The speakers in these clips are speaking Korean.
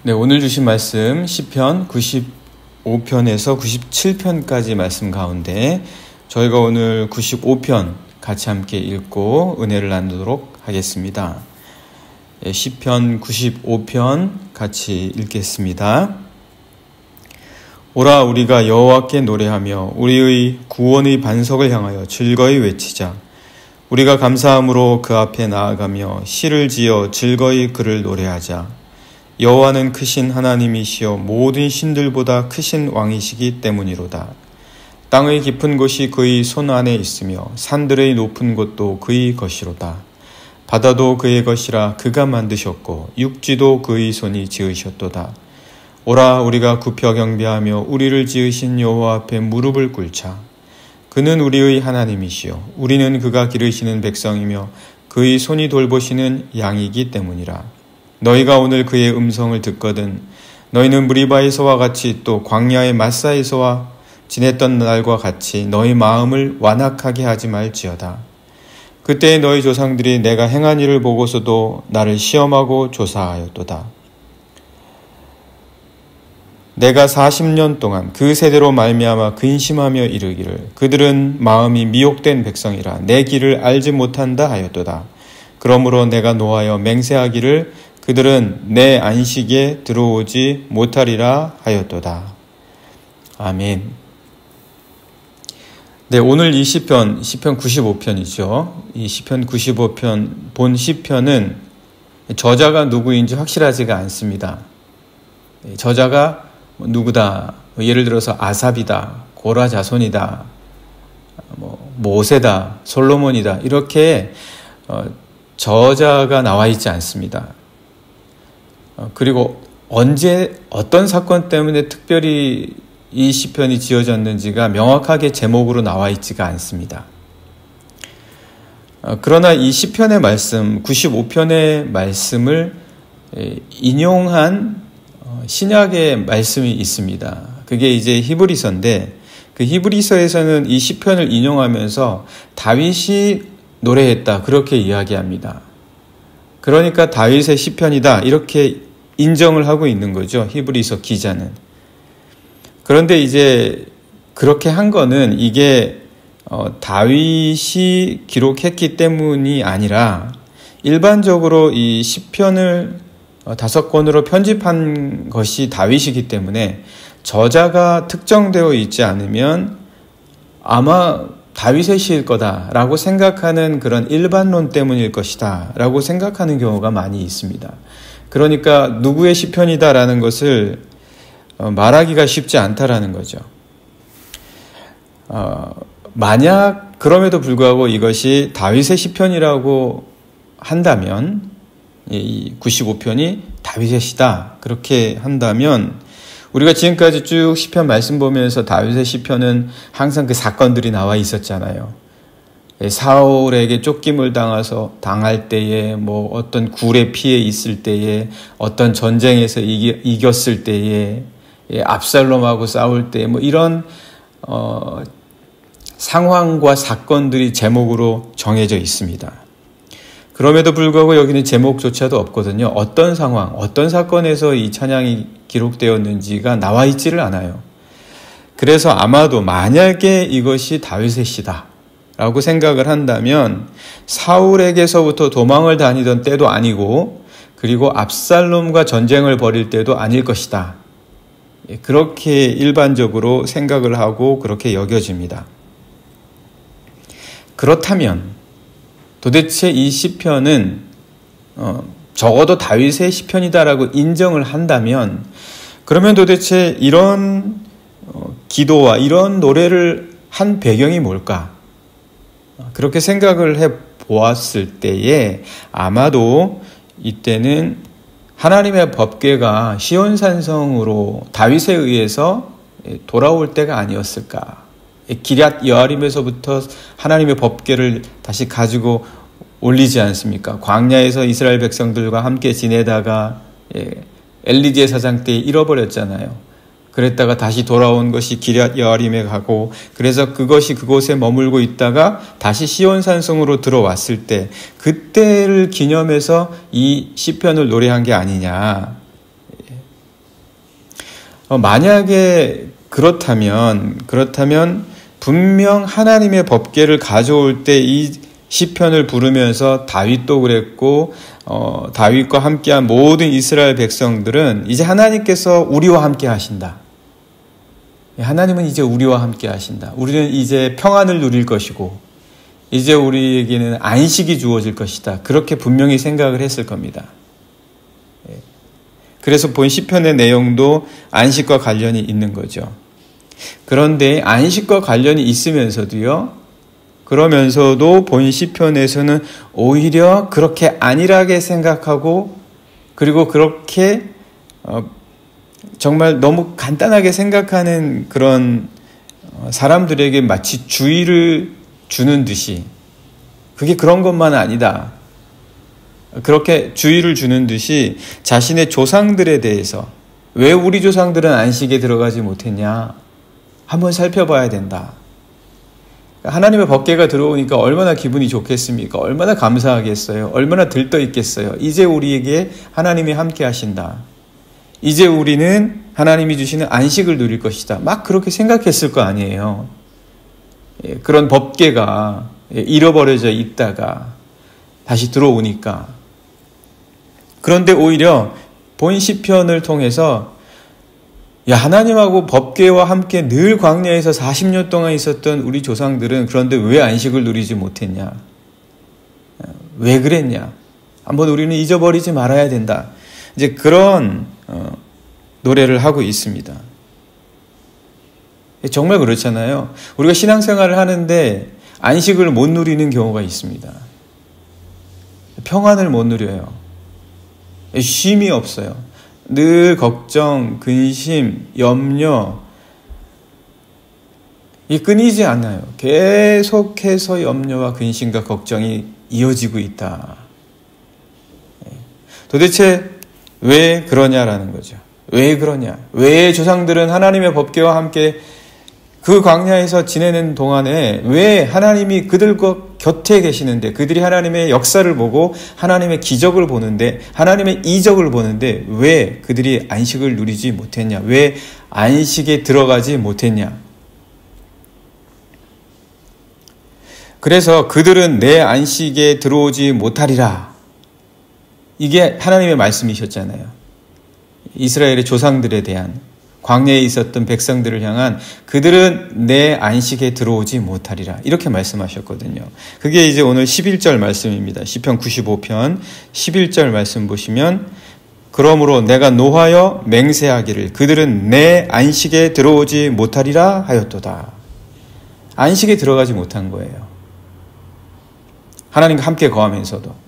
네, 오늘 주신 말씀 시편 95편에서 97편까지 말씀 가운데 저희가 오늘 95편 같이 함께 읽고 은혜를 나누도록 하겠습니다. 시편 95편 같이 읽겠습니다. 오라 우리가 여호와께 노래하며 우리의 구원의 반석을 향하여 즐거이 외치자. 우리가 감사함으로 그 앞에 나아가며 시를 지어 즐거이 그를 노래하자. 여호와는 크신 하나님이시여 모든 신들보다 크신 왕이시기 때문이로다. 땅의 깊은 곳이 그의 손 안에 있으며 산들의 높은 곳도 그의 것이로다. 바다도 그의 것이라 그가 만드셨고 육지도 그의 손이 지으셨도다. 오라 우리가 굽혀 경배하며 우리를 지으신 여호와 앞에 무릎을 꿇자. 그는 우리의 하나님이시여 우리는 그가 기르시는 백성이며 그의 손이 돌보시는 양이기 때문이라. 너희가 오늘 그의 음성을 듣거든 너희는 무리바에서와 같이 또 광야의 마사에서와 지냈던 날과 같이 너희 마음을 완악하게 하지 말지어다. 그때 너희 조상들이 내가 행한 일을 보고서도 나를 시험하고 조사하였도다. 내가 40년 동안 그 세대로 말미암아 근심하며 이르기를 그들은 마음이 미혹된 백성이라 내 길을 알지 못한다 하였도다. 그러므로 내가 노하여 맹세하기를 그들은 내 안식에 들어오지 못하리라 하였도다. 아멘. 네, 오늘 이 시편 95편이죠. 이 시편 95편 본 시편은 저자가 누구인지 확실하지가 않습니다. 저자가 누구다, 예를 들어서 아삽이다, 고라 자손이다, 모세다, 솔로몬이다 이렇게 저자가 나와 있지 않습니다. 그리고 언제 어떤 사건 때문에 특별히 이 시편이 지어졌는지가 명확하게 제목으로 나와 있지가 않습니다. 그러나 이 시편의 말씀, 95편의 말씀을 인용한 신약의 말씀이 있습니다. 그게 이제 히브리서인데 그 히브리서에서는 이 시편을 인용하면서 다윗이 노래했다 그렇게 이야기합니다. 그러니까 다윗의 시편이다 이렇게 인정을 하고 있는 거죠. 히브리서 기자는. 그런데 이제 그렇게 한 거는 이게 다윗이 기록했기 때문이 아니라 일반적으로 이 시편을 5권으로 편집한 것이 다윗이기 때문에 저자가 특정되어 있지 않으면 아마 다윗의 시일 거다라고 생각하는 그런 일반론 때문일 것이다 라고 생각하는 경우가 많이 있습니다. 그러니까 누구의 시편이다라는 것을 말하기가 쉽지 않다라는 거죠. 만약 그럼에도 불구하고 이것이 다윗의 시편이라고 한다면 이 95편이 다윗의 시다 그렇게 한다면 우리가 지금까지 쭉 시편 말씀 보면서 다윗의 시편은 항상 그 사건들이 나와 있었잖아요. 사울에게 쫓김을 당할 때에 어떤 굴의 피해 있을 때에 어떤 전쟁에서 이겼을 때에 압살롬하고 싸울 때 이런 상황과 사건들이 제목으로 정해져 있습니다. 그럼에도 불구하고 여기는 제목조차도 없거든요. 어떤 상황, 어떤 사건에서 이 찬양이 기록되었는지가 나와 있지를 않아요. 그래서 아마도 만약에 이것이 다윗의 시다 라고 생각을 한다면 사울에게서부터 도망을 다니던 때도 아니고 그리고 압살롬과 전쟁을 벌일 때도 아닐 것이다. 그렇게 일반적으로 생각을 하고 그렇게 여겨집니다. 그렇다면 도대체 이 시편은 적어도 다윗의 시편이다라고 인정을 한다면 그러면 도대체 이런 기도와 이런 노래를 한 배경이 뭘까? 그렇게 생각을 해보았을 때에 아마도 이때는 하나님의 법궤가 시온산성으로 다윗에 의해서 돌아올 때가 아니었을까. 기럇 여아림에서부터 하나님의 법궤를 다시 가지고 올리지 않습니까? 광야에서 이스라엘 백성들과 함께 지내다가 엘리디의 사장 때 잃어버렸잖아요. 그랬다가 다시 돌아온 것이 기럇 여아림에 가고 그래서 그것이 그곳에 머물고 있다가 다시 시온산성으로 들어왔을 때 그때를 기념해서 이 시편을 노래한 게 아니냐 만약에 그렇다면 분명 하나님의 법궤를 가져올 때 이 시편을 부르면서 다윗도 그랬고 다윗과 함께한 모든 이스라엘 백성들은 이제 하나님께서 우리와 함께 하신다. 하나님은 이제 우리와 함께 하신다. 우리는 이제 평안을 누릴 것이고 이제 우리에게는 안식이 주어질 것이다. 그렇게 분명히 생각을 했을 겁니다. 그래서 본 시편의 내용도 안식과 관련이 있는 거죠. 그런데 안식과 관련이 있으면서도요, 그러면서도 본 시편에서는 오히려 그렇게 안일하게 생각하고 그리고 그렇게 정말 너무 간단하게 생각하는 그런 사람들에게 마치 주의를 주는 듯이, 그게 그런 것만은 아니다. 그렇게 주의를 주는 듯이 자신의 조상들에 대해서, 왜 우리 조상들은 안식에 들어가지 못했냐 한번 살펴봐야 된다. 하나님의 법궤가 들어오니까 얼마나 기분이 좋겠습니까? 얼마나 감사하겠어요? 얼마나 들떠 있겠어요? 이제 우리에게 하나님이 함께 하신다. 이제 우리는 하나님이 주시는 안식을 누릴 것이다. 막 그렇게 생각했을 거 아니에요. 그런 법궤가 잃어버려져 있다가 다시 들어오니까. 그런데 오히려 본 시편을 통해서 하나님하고 법궤와 함께 늘 광야에서 40년 동안 있었던 우리 조상들은 그런데 왜 안식을 누리지 못했냐? 왜 그랬냐? 한번 우리는 잊어버리지 말아야 된다. 이제 그런 노래를 하고 있습니다. 정말 그렇잖아요. 우리가 신앙생활을 하는데 안식을 못 누리는 경우가 있습니다. 평안을 못 누려요. 쉼이 없어요. 늘 걱정, 근심, 염려, 이 끊이지 않아요. 계속해서 염려와 근심과 걱정이 이어지고 있다. 도대체 왜 그러냐라는 거죠. 왜 그러냐? 왜 조상들은 하나님의 법궤와 함께 그 광야에서 지내는 동안에 왜 하나님이 그들과 곁에 계시는데, 그들이 하나님의 역사를 보고 하나님의 기적을 보는데, 하나님의 이적을 보는데 왜 그들이 안식을 누리지 못했냐? 왜 안식에 들어가지 못했냐? 그래서 그들은 내 안식에 들어오지 못하리라. 이게 하나님의 말씀이셨잖아요. 이스라엘의 조상들에 대한, 광야에 있었던 백성들을 향한, 그들은 내 안식에 들어오지 못하리라. 이렇게 말씀하셨거든요. 그게 이제 오늘 11절 말씀입니다. 시편 95편 11절 말씀 보시면, 그러므로 내가 노하여 맹세하기를 그들은 내 안식에 들어오지 못하리라 하였도다. 안식에 들어가지 못한 거예요. 하나님과 함께 거하면서도.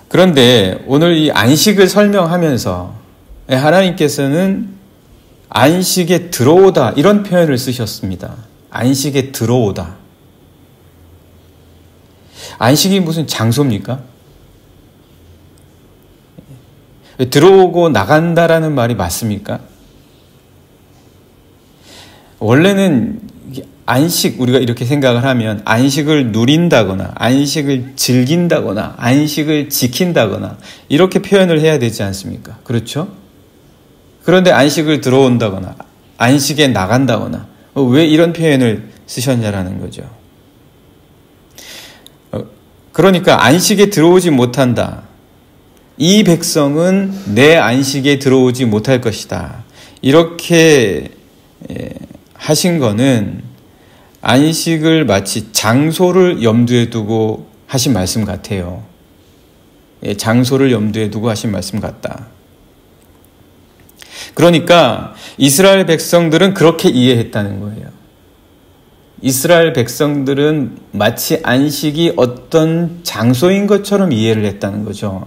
그런데 오늘 이 안식을 설명하면서 하나님께서는 안식에 들어오다, 이런 표현을 쓰셨습니다. 안식에 들어오다. 안식이 무슨 장소입니까? 들어오고 나간다라는 말이 맞습니까? 원래는 안식, 우리가 이렇게 생각을 하면 안식을 누린다거나 안식을 즐긴다거나 안식을 지킨다거나 이렇게 표현을 해야 되지 않습니까? 그렇죠? 그런데 안식을 들어온다거나 안식에 나간다거나 왜 이런 표현을 쓰셨냐라는 거죠. 그러니까 안식에 들어오지 못한다. 이 백성은 내 안식에 들어오지 못할 것이다. 이렇게 하신 거는 안식을 마치 장소를 염두에 두고 하신 말씀 같아요. 장소를 염두에 두고 하신 말씀 같다. 그러니까 이스라엘 백성들은 그렇게 이해했다는 거예요. 이스라엘 백성들은 마치 안식이 어떤 장소인 것처럼 이해를 했다는 거죠.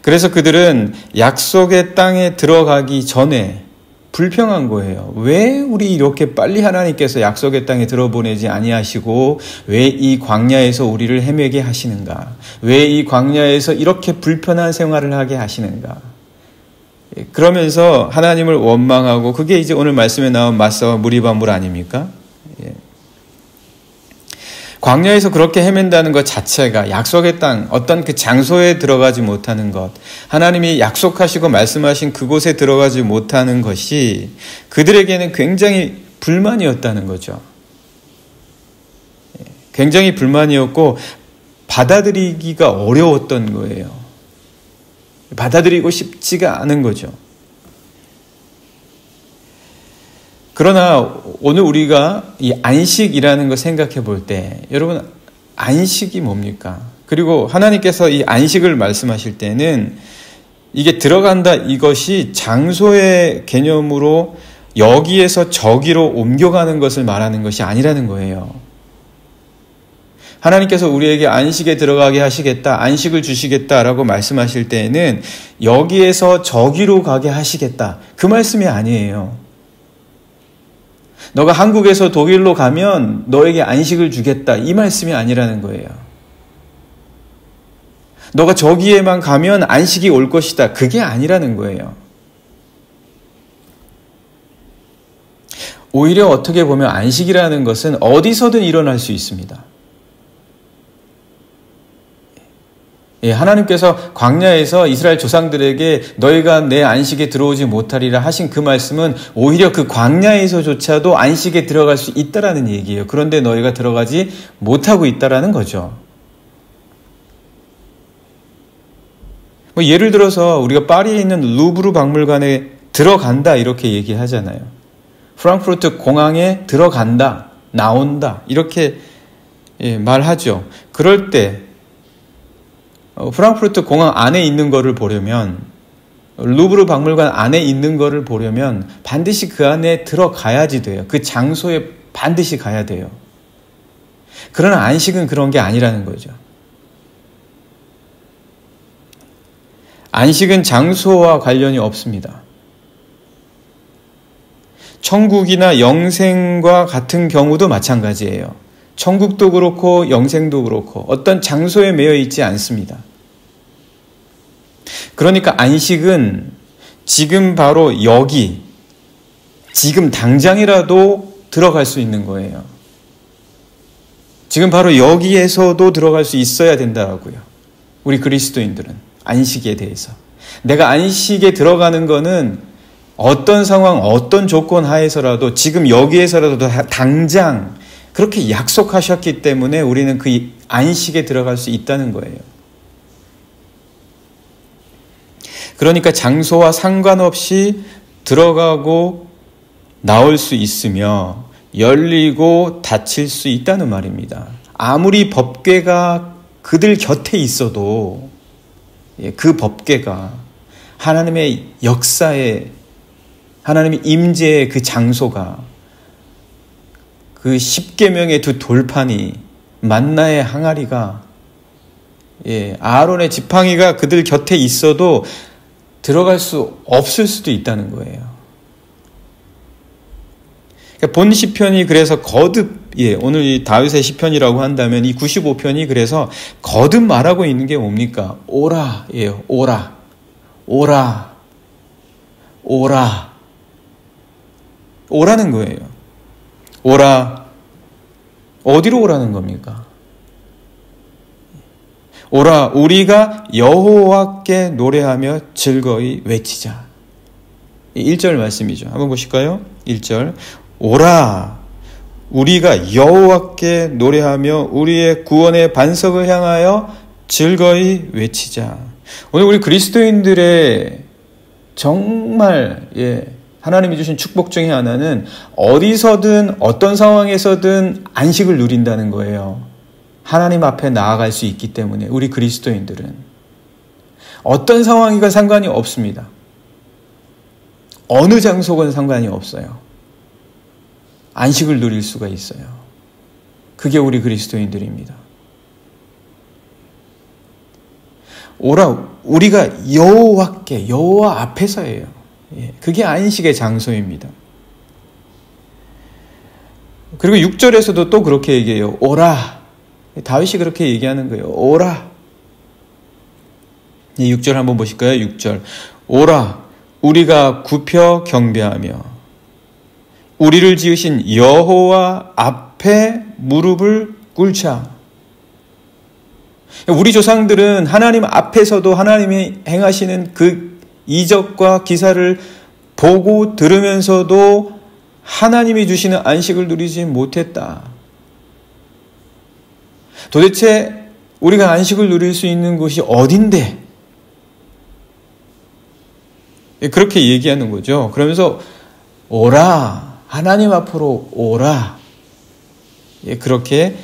그래서 그들은 약속의 땅에 들어가기 전에 불평한 거예요. 왜 우리 이렇게 빨리 하나님께서 약속의 땅에 들어보내지 아니하시고 왜 이 광야에서 우리를 헤매게 하시는가? 왜 이 광야에서 이렇게 불편한 생활을 하게 하시는가? 그러면서 하나님을 원망하고, 그게 이제 오늘 말씀에 나온 마사와 무리바 물 아닙니까? 광야에서 그렇게 헤맨다는 것 자체가 약속의 땅, 어떤 그 장소에 들어가지 못하는 것, 하나님이 약속하시고 말씀하신 그곳에 들어가지 못하는 것이 그들에게는 굉장히 불만이었다는 거죠. 굉장히 불만이었고 받아들이기가 어려웠던 거예요. 받아들이고 싶지가 않은 거죠. 그러나 오늘 우리가 이 안식이라는 걸 생각해 볼 때, 여러분, 안식이 뭡니까? 그리고 하나님께서 이 안식을 말씀하실 때는 이게 들어간다, 이것이 장소의 개념으로 여기에서 저기로 옮겨가는 것을 말하는 것이 아니라는 거예요. 하나님께서 우리에게 안식에 들어가게 하시겠다, 안식을 주시겠다라고 말씀하실 때에는 여기에서 저기로 가게 하시겠다, 그 말씀이 아니에요. 너가 한국에서 독일로 가면 너에게 안식을 주겠다, 이 말씀이 아니라는 거예요. 너가 저기에만 가면 안식이 올 것이다, 그게 아니라는 거예요. 오히려 어떻게 보면 안식이라는 것은 어디서든 일어날 수 있습니다. 하나님께서 광야에서 이스라엘 조상들에게 너희가 내 안식에 들어오지 못하리라 하신 그 말씀은 오히려 그 광야에서조차도 안식에 들어갈 수 있다라는 얘기예요. 그런데 너희가 들어가지 못하고 있다라는 거죠. 예를 들어서 우리가 파리에 있는 루브르 박물관에 들어간다 이렇게 얘기하잖아요. 프랑크푸르트 공항에 들어간다, 나온다 이렇게 말하죠. 그럴 때 프랑크푸르트 공항 안에 있는 거를 보려면, 루브르 박물관 안에 있는 거를 보려면 반드시 그 안에 들어가야지 돼요. 그 장소에 반드시 가야 돼요. 그러나 안식은 그런 게 아니라는 거죠. 안식은 장소와 관련이 없습니다. 천국이나 영생과 같은 경우도 마찬가지예요. 천국도 그렇고 영생도 그렇고 어떤 장소에 매여 있지 않습니다. 그러니까 안식은 지금 바로 여기, 지금 당장이라도 들어갈 수 있는 거예요. 지금 바로 여기에서도 들어갈 수 있어야 된다고요. 우리 그리스도인들은 안식에 대해서. 내가 안식에 들어가는 거는 어떤 상황, 어떤 조건 하에서라도 지금 여기에서라도 당장 그렇게 약속하셨기 때문에 우리는 그 안식에 들어갈 수 있다는 거예요. 그러니까 장소와 상관없이 들어가고 나올 수 있으며 열리고 닫힐 수 있다는 말입니다. 아무리 법궤가 그들 곁에 있어도 그 법궤가 하나님의 역사에, 하나님의 임재의 그 장소가, 그 십계명의 두 돌판이, 만나의 항아리가, 아론의 지팡이가 그들 곁에 있어도 들어갈 수 없을 수도 있다는 거예요. 그러니까 본 시편이 그래서 거듭, 오늘 이 다윗의 시편이라고 한다면 이 95편이 그래서 거듭 말하고 있는 게 뭡니까? 오라예요. 오라. 오라. 오라. 오라는 거예요. 오라. 어디로 오라는 겁니까? 오라, 우리가 여호와께 노래하며 즐거이 외치자. 1절 말씀이죠. 한번 보실까요? 1절. 오라, 우리가 여호와께 노래하며 우리의 구원의 반석을 향하여 즐거이 외치자. 오늘 우리 그리스도인들의 정말 하나님이 주신 축복 중에 하나는 어디서든 어떤 상황에서든 안식을 누린다는 거예요. 하나님 앞에 나아갈 수 있기 때문에 우리 그리스도인들은 어떤 상황이건 상관이 없습니다. 어느 장소건 상관이 없어요. 안식을 누릴 수가 있어요. 그게 우리 그리스도인들입니다. 오라, 우리가 여호와께, 여호와 앞에서예요. 그게 안식의 장소입니다. 그리고 6절에서도 또 그렇게 얘기해요. 오라. 다윗이 그렇게 얘기하는 거예요. 오라. 6절 한번 보실까요? 6절. 오라, 우리가 굽혀 경배하며 우리를 지으신 여호와 앞에 무릎을 꿀차. 우리 조상들은 하나님 앞에서도 하나님이 행하시는 그 이적과 기사를 보고 들으면서도 하나님이 주시는 안식을 누리지 못했다. 도대체 우리가 안식을 누릴 수 있는 곳이 어딘데? 그렇게 얘기하는 거죠. 그러면서 오라, 하나님 앞으로 오라. 그렇게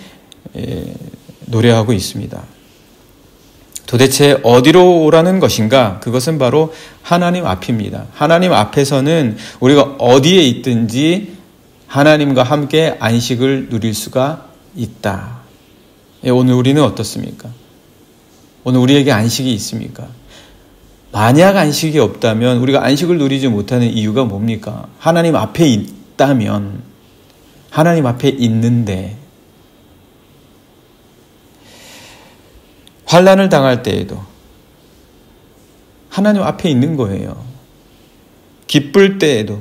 노래하고 있습니다. 도대체 어디로 오라는 것인가? 그것은 바로 하나님 앞입니다. 하나님 앞에서는 우리가 어디에 있든지 하나님과 함께 안식을 누릴 수가 있다. 오늘 우리는 어떻습니까? 오늘 우리에게 안식이 있습니까? 만약 안식이 없다면 우리가 안식을 누리지 못하는 이유가 뭡니까? 하나님 앞에 있다면, 하나님 앞에 있는데, 환난을 당할 때에도 하나님 앞에 있는 거예요. 기쁠 때에도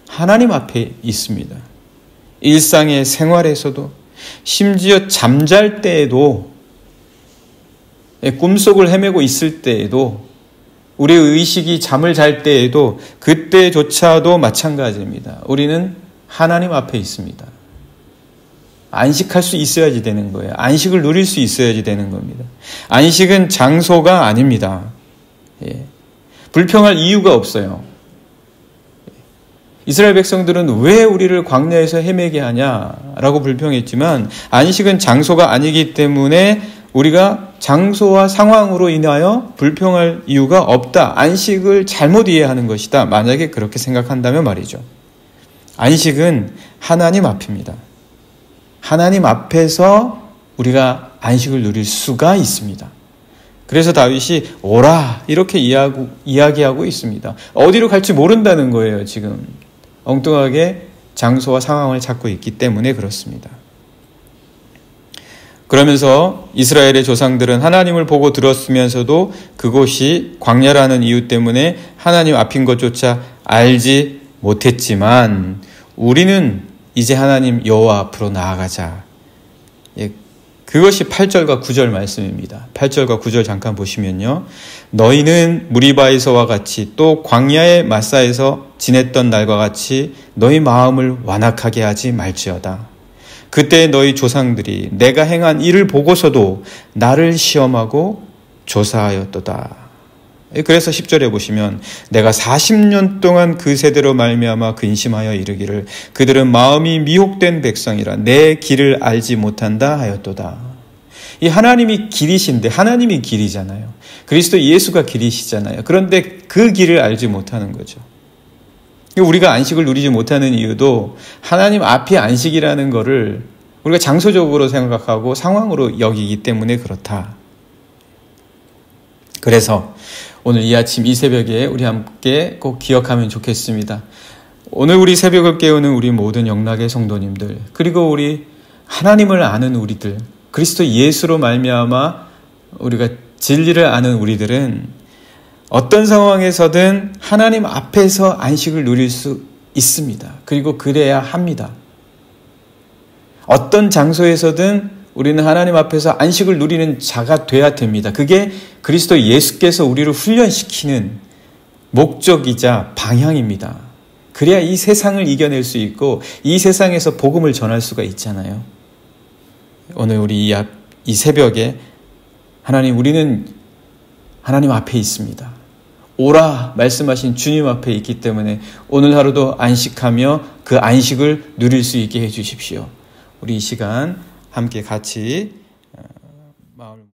하나님 앞에 있습니다. 일상의 생활에서도, 심지어 잠잘 때에도, 꿈속을 헤매고 있을 때에도, 우리의 의식이 잠을 잘 때에도, 그때조차도 마찬가지입니다. 우리는 하나님 앞에 있습니다. 안식할 수 있어야지 되는 거예요. 안식을 누릴 수 있어야지 되는 겁니다. 안식은 장소가 아닙니다. 불평할 이유가 없어요. 이스라엘 백성들은 왜 우리를 광야에서 헤매게 하냐라고 불평했지만, 안식은 장소가 아니기 때문에 우리가 장소와 상황으로 인하여 불평할 이유가 없다. 안식을 잘못 이해하는 것이다. 만약에 그렇게 생각한다면 말이죠. 안식은 하나님 앞입니다. 하나님 앞에서 우리가 안식을 누릴 수가 있습니다. 그래서 다윗이 오라 이렇게 이야기하고 있습니다. 어디로 갈지 모른다는 거예요. 지금 엉뚱하게 장소와 상황을 찾고 있기 때문에 그렇습니다. 그러면서 이스라엘의 조상들은 하나님을 보고 들었으면서도 그곳이 광야라는 이유 때문에 하나님 앞인 것조차 알지 못했지만, 우리는 이제 하나님 여호와 앞으로 나아가자. 그것이 8절과 9절 말씀입니다. 8절과 9절 잠깐 보시면요. 너희는 무리바에서와 같이 또 광야의 마사에서 지냈던 날과 같이 너희 마음을 완악하게 하지 말지어다. 그때 너희 조상들이 내가 행한 일을 보고서도 나를 시험하고 조사하였도다. 그래서 10절에 보시면 내가 40년 동안 그 세대로 말미암아 근심하여 이르기를 그들은 마음이 미혹된 백성이라 내 길을 알지 못한다 하였도다. 이 하나님이 길이신데, 하나님이 길이잖아요. 그리스도 예수가 길이시잖아요. 그런데 그 길을 알지 못하는 거죠. 우리가 안식을 누리지 못하는 이유도 하나님 앞이 안식이라는 거를 우리가 장소적으로 생각하고 상황으로 여기기 때문에 그렇다. 그래서 오늘 이 아침 이 새벽에 우리 함께 꼭 기억하면 좋겠습니다. 오늘 우리 새벽을 깨우는 우리 모든 영락의 성도님들, 그리고 우리 하나님을 아는 우리들, 그리스도 예수로 말미암아 우리가 진리를 아는 우리들은 어떤 상황에서든 하나님 앞에서 안식을 누릴 수 있습니다. 그리고 그래야 합니다. 어떤 장소에서든 우리는 하나님 앞에서 안식을 누리는 자가 돼야 됩니다. 그게 그리스도 예수께서 우리를 훈련시키는 목적이자 방향입니다. 그래야 이 세상을 이겨낼 수 있고 이 세상에서 복음을 전할 수가 있잖아요. 오늘 우리 이 새벽에 하나님, 우리는 하나님 앞에 있습니다. 오라 말씀하신 주님 앞에 있기 때문에 오늘 하루도 안식하며 그 안식을 누릴 수 있게 해주십시오. 우리 이 시간 함께 같이 마음을